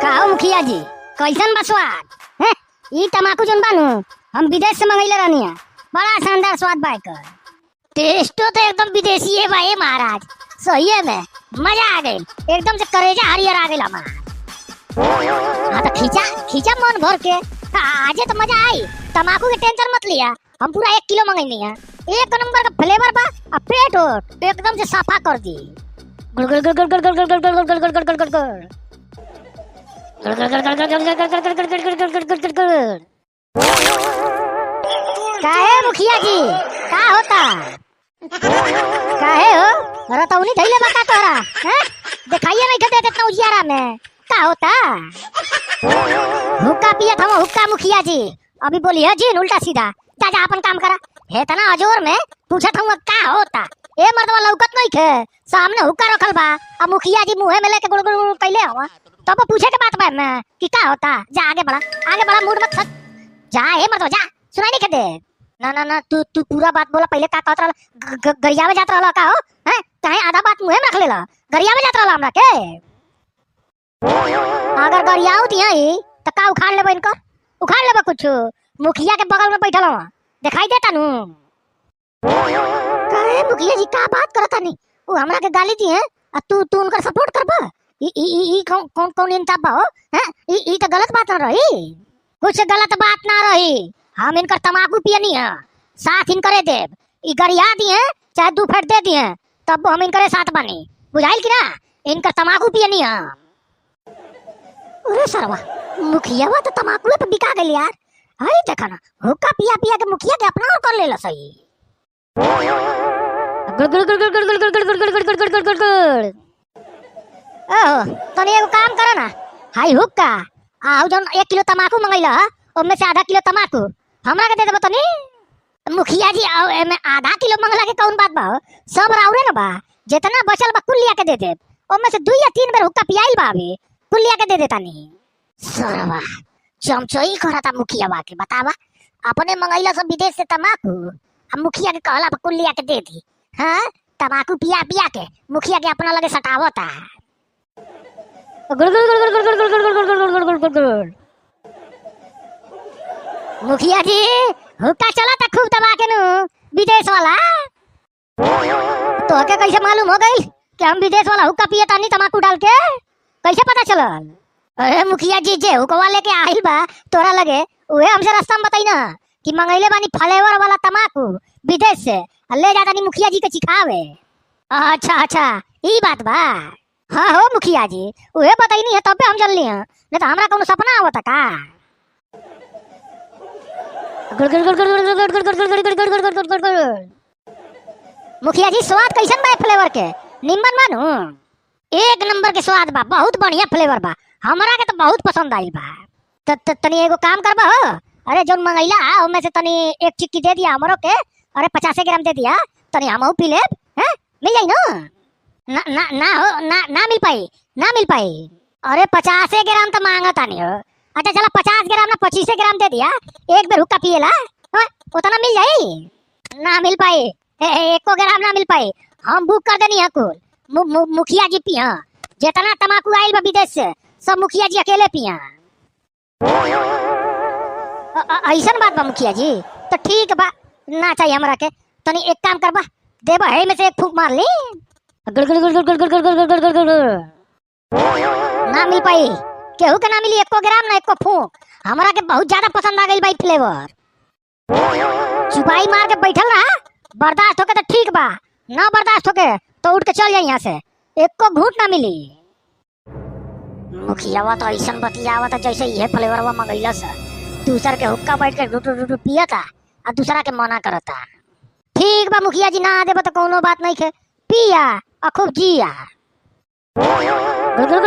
का मुखिया जी कैसन बा स्वाद हैं? ई तमाकू जोन बानू हम विदेश से मंगैले रहनी है। बड़ा शानदार स्वाद बा एकर। टेस्टो तो एकदम विदेशी है भाई महाराज। सही है में मजा आ गई, एकदम से करेजा हरियर आ गई हमारा। हाँ तो खींचा खींचा मन भर के। आजे तो मजा आई। तमाकू के टेंशन मत लिया, हम पूरा 1 किलो मंगैनी है। एक नंबर का फ्लेवर बा और पेट हो एकदम से साफा कर दी। काहे मुखिया जी का होता? काहे हो रतौनी धइले बा का तोरा हैं? दिखाइए नहीं खदे इतना उजियारा में का होता? हुक्का पिया था हुक्का मुखिया जी। अभी बोलिए जी उल्टा सीधा। जा अपन काम करा। हे तना अजोर में पूछत हूं का होता? ए मर्दवा लौकत नहीं खे, सामने हुक्का रखल बा और मुखिया जी मुंह में लेके गुड़ कैले हवा। तब पूछे के बात बा मैं कि का होता? जा आगे बढ़ा मूड मत खत। जा हे मर्दवा जा, सुनाई नहीं खदे। ना तू पूरा बात बोला। पहले का कहत रहला गरियावे जात रहला का हो हैं? काहे आधा बात मुंह में रख लेला? गरियावे जात रहला हमरा के? अगर गरियाऊ तियाई त का उखाड़ लेबे इनकर? उखाड़ लेबे कुछ? मुखिया के बगल में बैठल हवा दिखाई देता नु। काहे मुखिया जी का बात करता नहीं? वो हमरा के गाली दी है और तू उनकर सपोर्ट करबा? ई कौन इंसाफ बा हो हैं? ई त गलत बात ना रही। कुछ गलत बात ना रही। हम इनकर तमाकू पियनी है, साथ इनकरे देव। ई गरिया दी है चाहे 2 फट दे दी है तब हम इनकरे साथ बनी। बुझाइल कि ना? इनकर तमाकू पियनी है। अरे सरवा मुखिया बा तो तमाकू पे बिका गइल यार। हाय देखा ना हुक्का पिया पिया के मुखिया के अपना कर लेला सही। ओह तनी एगो काम करो ना। हाय हुक्का आउ जन 1 किलो तमाकू मंगैला ओमे से आधा किलो तमाकू हमरा के दे देबो तनी। मुखिया जी आओ एमे आधा किलो मंगला के कौन बात बा? सब राउरे ना बा। जितना बचल बा कुल लिया के दे दे। ओमे से 2 या 3 बार हुक्का पियाइल बा अभी कुल लिया के दे देता नी। सरवा चमचोई करता मुखिया बा के बतावा। अपने मंगैला सब विदेश से तमाकू हम मुखिया के कहला कुल लिया के दे दी। हां तमाकू पिया पिया के मुखिया के अपना लगे सटावता। मुखिया जी हुक्का चला था खूब दबा के नु विदेश वाला। तो के कैसे मालूम हो गई कि हम विदेश वाला हुक्का पिए तानी तमाकू डाल के? कैसे पता चलल? अरे मुखिया जी जे हुक्का लेके आइल बा तोरा लगे उहे हमसे रास्ता में बताई ना कि मंगैले बानी फ्लेवर वाला तमाकू विदेश से ले जाता नी मुखिया जी के चिखावे। अच्छा ई बात बा। हाँ हो मुखिया जी उहे बताई नहीं है तब हम चलनी है, नहीं तो हमरा कोनो सपना आवता का? मुखिया जी स्वाद कैसन बा फ्लेवर के? निम्बन मानू 1 नंबर के स्वाद बा, बहुत बढ़िया फ्लेवर बा। हमरा के तो बहुत पसंद आइल बा। तनी एगो काम करबा हो। अरे जोन मंगैला ओमे से तनी 1 चिक्की दे दिया हमरो के। अरे 50 ग्राम दे दिया तनी हमहू पी लेब हैं? मिल जाई ना? ना मिल पाई। अरे 50 ग्राम तो मांगता नहीं हो। अच्छा चला 50 ग्राम ना 25 ग्राम दे दिया। एक बेर हुक्का पिएला उतना मिल जाई? ना मिल पाई। 1 ग्राम ना मिल पाई। हम बुक कर देनी है कुल मुखिया जी पिया। जितना तमाकू आइल बा विदेश से सब मुखिया जी अकेले पिया। ऐसा बात बा मुखिया जी? तो ठीक बा ना चाहिए हमरा के। तनी एक काम करबा देबा है में से 1 फूंक मार ली। ना मिल पाई केहू के ना मिली 1 ग्राम ना 1 फूंक। हमरा के बहुत ज्यादा पसंद आ गई भाई फ्लेवर। चुपाई मार के बैठल रहा। बर्दाश्त होके तो ठीक बा, ना बर्दाश्त होके तो उठ के चल जाए यहाँ से। 1 घूंट ना मिली। मुखियावा तो ऐसा बतियावा था जैसे ये फ्लेवर मंगैला से दूसर के हुक्का बैठ के डुटू पिया था और दूसरा के मना करता। ठीक बा मुखिया जी ना देबो तो कोनो बात नहीं खे। पिया और खूब जिया। गुड़